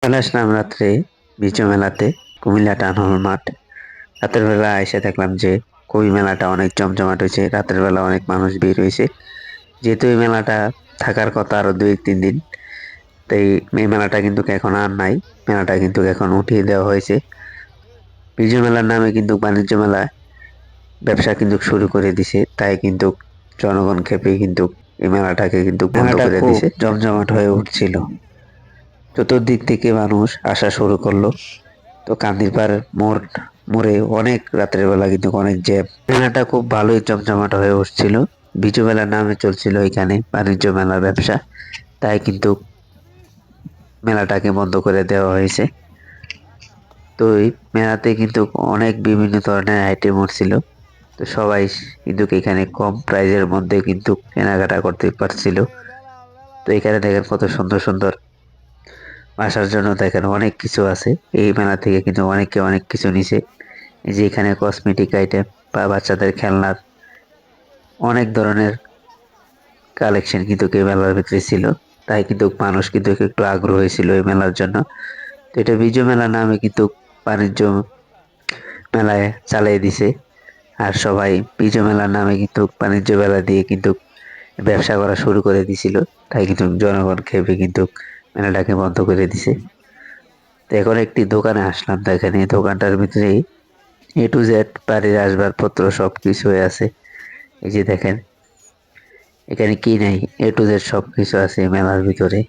চলে আসলাম রাত্রে বিজয় মেলাতে, কুমিল্লা টাউন হল মাঠ। রাতের বেলা এসে দেখলাম যে কবি মেলাটা অনেক জমজমাট হয়েছে। রাতের বেলা অনেক মানুষ বের হয়েছে, যেহেতু এই মেলাটা থাকার কথা আরো 2-3 দিন। তাই এই মেলাটা কিন্তু এখন আর নাই, মেলাটা কিন্তু এখন উঠিয়ে দেওয়া হয়েছে। বিজয় মেলার নামে কিন্তু বাণিজ্য মেলা ব্যবসা কিন্তু শুরু করে দিছে, তাই কিন্তু জনগণ খেপে কিন্তু এই মেলাটাকে কিন্তু বন্ধ মেলাটা করে খুব দিছে। জমজমাট হয়ে উঠছিল, চতুর্দিক থেকে মানুষ আসা শুরু করলো। তো কান্দিরপাড় মোড়ে অনেক রাতের বেলা কিন্তু অনেক জ্যাম। মেলাটা খুব ভালোই জমজমাট হয়ে উঠছিল। বিজু মেলার নামে চলছিল এখানে বাণিজ্য মেলার ব্যবসা, তাই কিন্তু মেলাটাকে বন্ধ করে দেওয়া হয়েছে। তো এই মেলাতে কিন্তু অনেক বিভিন্ন ধরনের আইটেম উঠছিল। তো সবাই কিন্তু এখানে কম প্রাইজের মধ্যে কিন্তু কেনাকাটা করতে পারছিল। তো এখানে দেখেন কত সুন্দর সুন্দর বাসার জন্য, দেখেন অনেক কিছু আছে। এই মেলা থেকে কিন্তু অনেকে অনেক কিছু নিছে। এই যে এখানে কসমেটিক আইটেম বা বাচ্চাদের খেলনার অনেক ধরনের কালেকশন কিন্তু এই মেলার ভিতরে ছিল। তাই কিন্তু মানুষ কিন্তু একটু আগ্রহ হয়েছিল এই মেলার জন্য। তো এটা বিজয় মেলা নামে কিন্তু বাণিজ্য মেলায় চালিয়ে দিছে। আর সবাই বিজয় মেলার নামে কিন্তু বাণিজ্য মেলা দিয়ে কিন্তু ব্যবসা করা শুরু করে দিছিল। তাই কিন্তু জনগণ খেপে কিন্তু মেলাটাকে বন্ধ করে দিছে। তো এখন একটি দোকানে আসলাম, দেখেন এই দোকানটার ভিতরে A to Z বাড়ির আসবাবপত্র সবকিছু আছে। এই যে দেখেন, এখানে কি নাই, A to Z সবকিছু আছে এই মেলার ভিতরে।